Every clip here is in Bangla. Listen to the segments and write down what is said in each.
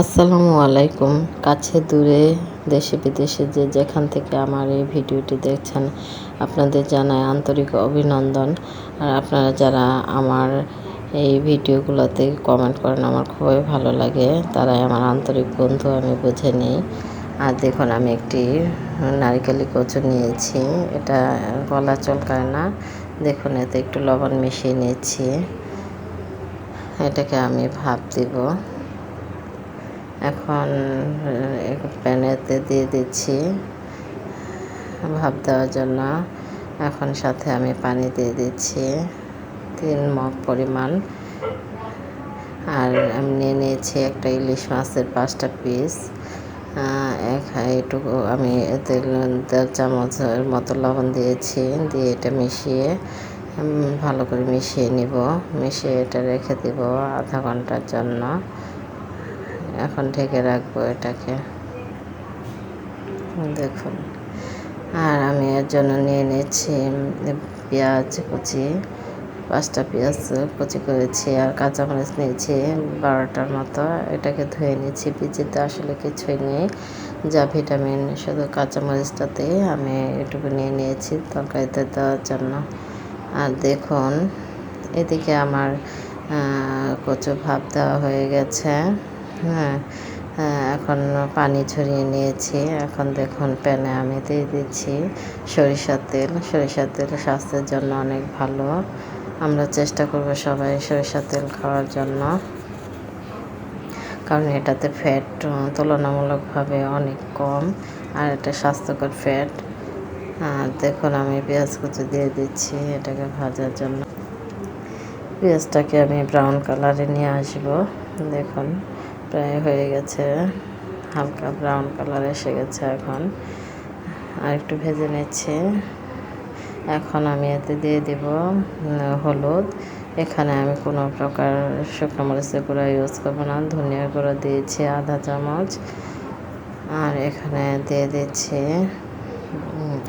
আসসালামু আলাইকুম। কাছে দূরে দেশে বিদেশে যে যেখান থেকে আমার এই ভিডিওটি দেখছেন আপনাদের জানাই আন্তরিক অভিনন্দন। আর আপনারা যারা আমার এই ভিডিওগুলোতে কমেন্ট করেন আমার খুবই ভালো লাগে, তারাই আমার আন্তরিক বন্ধু আমি বুঝে নিই। আর দেখুন আমি একটি নারিকেলি কচু নিয়েছি, এটা গলা চলকায় না। দেখুন এতে একটু লবণ মিশিয়ে নিয়েছি, এটাকে আমি ভাপ দিব। এখন প্যানেতে দিয়ে দিচ্ছি ভাপ দেওয়ার জন্য। এখন সাথে আমি পানি দিয়ে দিচ্ছি 3 মগ পরিমাণ। আর আমি নিয়ে নিয়েছি একটা ইলিশ মাছের 5টা পিস। এইটুকু আমি এতে 1.5 চামচের মতো লবণ দিয়েছি, দিয়ে এটা মিশিয়ে ভালো করে মিশিয়ে নিব। মিশিয়ে এটা রেখে দিব আধা ঘন্টার জন্য। এখন ঢেকে রাখবো এটাকে, দেখুন। আর আমি এর জন্য নিয়ে নিয়েছি পেঁয়াজ কুচি, 5টা পেঁয়াজ কুচি করেছি। আর কাঁচামরিচ নিয়েছি 12টার মতো। এটাকে ধুয়ে নিয়েছি, ভিজিতে আসলে কিছুই নেই, যা ভিটামিন শুধু কাঁচামরিচটাতে আমি এটুকু নিয়ে নিয়েছি তরকারিতে দেওয়ার জন্য। আর দেখুন এদিকে আমার কচু ভাপ দেওয়া হয়ে গেছে। এখন পানি ঝরিয়ে নিয়েছি। এখন দেখুন প্যানে আমি দিয়ে দিচ্ছি সরিষার তেল। সরিষার তেল স্বাস্থ্যের জন্য অনেক ভালো। আমরা চেষ্টা করব সবাই সরিষার তেল খাওয়ার জন্য, কারণ এটাতে ফ্যাট তুলনামূলকভাবে অনেক কম, আর এটা স্বাস্থ্যকর ফ্যাট। আর দেখুন আমি পেঁয়াজ কুচি দিয়ে দিচ্ছি এটাকে ভাজার জন্য। পেঁয়াজটাকে আমি ব্রাউন কালারে নিয়ে আসব। দেখুন প্রায় হয়ে গেছে, হালকা ব্রাউন কালার এসে গেছে। এখন আর একটু ভেজে নিচ্ছি। এখন আমি এতে দিয়ে দিব হলুদ। এখানে আমি কোনো প্রকার শুকনো মরিচের গুঁড়া ইউজ করবো না, ধনিয়ার গুঁড়ো দিয়েছি আধা চামচ। আর এখানে দিয়ে দিচ্ছি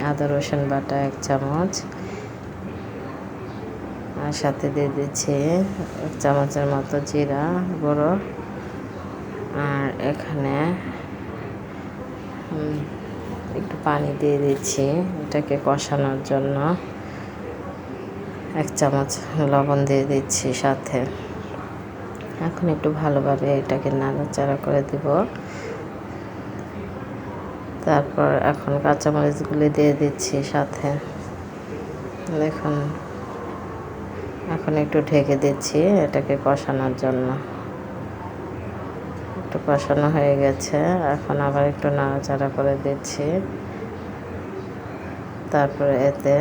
আদা রসুন বাটা 1 চামচ। আর সাথে দিয়ে দিচ্ছি 1 চামচের মতো জিরা গুঁড়ো। আর এখানে একটু পানি দিয়ে দিচ্ছি এটাকে কষানোর জন্য। 1 চামচ লবণ দিয়ে দিচ্ছি সাথে। এখন একটু ভালোভাবে এটাকে নাড়াচাড়া করে দিব। তারপর এখন কাঁচামরিচগুলি দিয়ে দিচ্ছি সাথে। দেখুন এখন একটু ঢেকে দিচ্ছি এটাকে কষানোর জন্য। একটু কষানো হয়ে গেছে, এখন আবার একটু নাড়াচাড়া করে দিচ্ছি। তারপরে এতে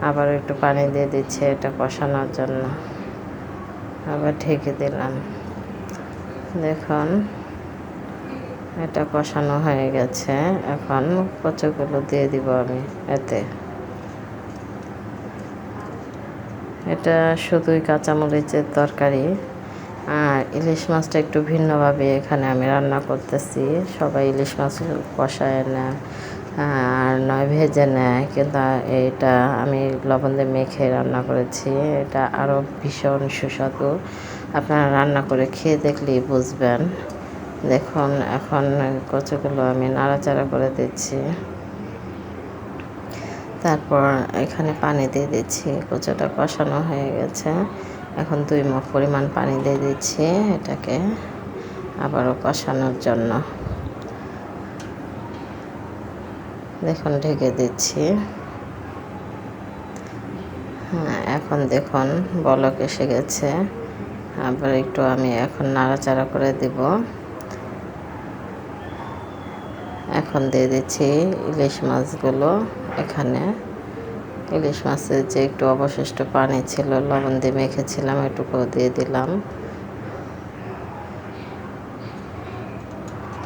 আবার একটু পানি দিয়ে দিচ্ছি এটা কষানোর জন্য। আবার ঢেকে দিলাম। দেখুন এটা কষানো হয়ে গেছে। এখন কচুগুলো দিয়ে দিব আমি এতে। এটা শুধুই কাঁচামরিচের তরকারি। আর ইলিশ মাছটা একটু ভিন্নভাবে এখানে আমি রান্না করতেছি। সবাই ইলিশ মাছ কষায় নেয় আর নয় ভেজে নেয়, কিন্তু এটা আমি লবণ দিয়ে মেখে রান্না করেছি। এটা আরও ভীষণ সুস্বাদু, আপনারা রান্না করে খেয়ে দেখলেই বুঝবেন। দেখুন এখন কচুগুলো আমি নাড়াচাড়া করে দিচ্ছি। তারপর এখানে পানি দিয়ে দিচ্ছি, কচুটা কষানো হয়ে গেছে। এখন 2 মগ পরিমাণ পানি দিয়ে দিচ্ছি এটাকে আবারও কষানোর জন্য। দেখুন ঢেকে দিচ্ছি। এখন দেখুন বলক এসে গেছে। আবার একটু আমি এখন নাড়াচাড়া করে দিব। এখন দিয়ে দিচ্ছি ইলিশ মাছগুলো। এখানে ইলিশ মাছের যে একটু অবশিষ্ট পানি ছিল লবণ দিয়ে মেখেছিলাম, এটুকু দিয়ে দিলাম।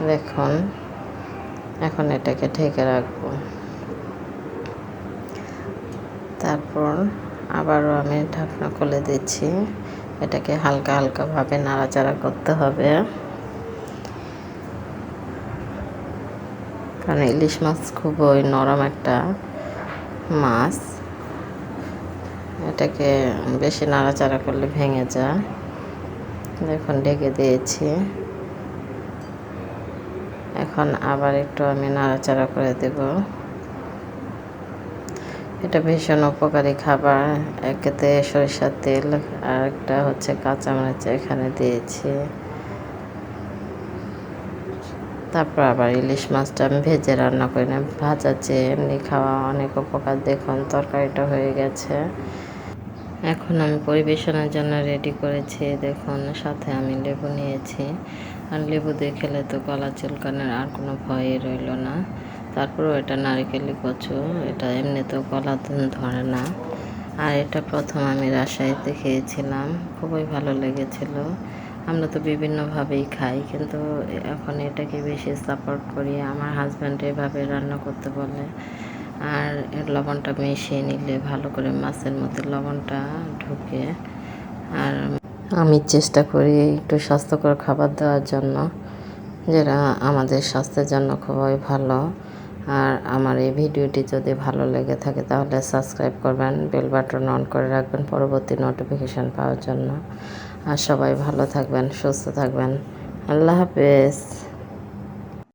দেখুন এখন এটাকে ঢেকে রাখবো। তারপর আবারও আমি ঢাকনা খুলে দিচ্ছি। এটাকে হালকা হালকাভাবে নাড়াচাড়া করতে হবে, কারণ ইলিশ মাছ খুবই নরম একটা মাছ। এটাকে বেশি নাড়াচাড়া করলে ভেঙে যায়। দেখুন ঢেকে দিয়েছি। এখন আবার একটু আমি নাড়াচাড়া করে দেব। এটা ভীষণ উপকারী খাবার। একেতে সরিষার তেল আর একটা হচ্ছে কাঁচামরিচ এখানে দিয়েছি। তারপর আবার ইলিশ মাছটা আমি ভেজে রান্না করি না, ভাজা চেয়ে এমনি খাওয়া অনেক উপকার। দেখুন তরকারিটা হয়ে গেছে। এখন আমি পরিবেশনের জন্য রেডি করেছি। দেখুন সাথে আমি লেবু নিয়েছি, আর লেবু দিয়ে খেলে তো গলা চুলকানোর আর কোনো ভয়ই রইল না। তারপরেও এটা নারিকেলি কচু, এটা এমনিতেও গলা ধরে না। আর এটা প্রথম আমি রাজশাহীতে খেয়েছিলাম, খুবই ভালো লেগেছিল। আমরা তো বিভিন্নভাবেই খাই, কিন্তু এখন এটাকে বেশি সাপোর্ট করি। আমার হাজব্যান্ড এভাবে রান্না করতে বলে। আর এর লবণটা মিশিয়ে নিলে ভালো করে মাছের মধ্যে লবণটা ঢুকে। আর আমি চেষ্টা করি একটু স্বাস্থ্যকর খাবার দেওয়ার জন্য, যেটা আমাদের স্বাস্থ্যের জন্য খুবই ভালো। আর আমার এই ভিডিওটি যদি ভালো লেগে থাকে তাহলে সাবস্ক্রাইব করবেন, বেল বাটন অন করে রাখবেন পরবর্তী নোটিফিকেশান পাওয়ার জন্য। আর সবাই ভালো থাকবেন, সুস্থ থাকবেন। আল্লাহ হাফেজ।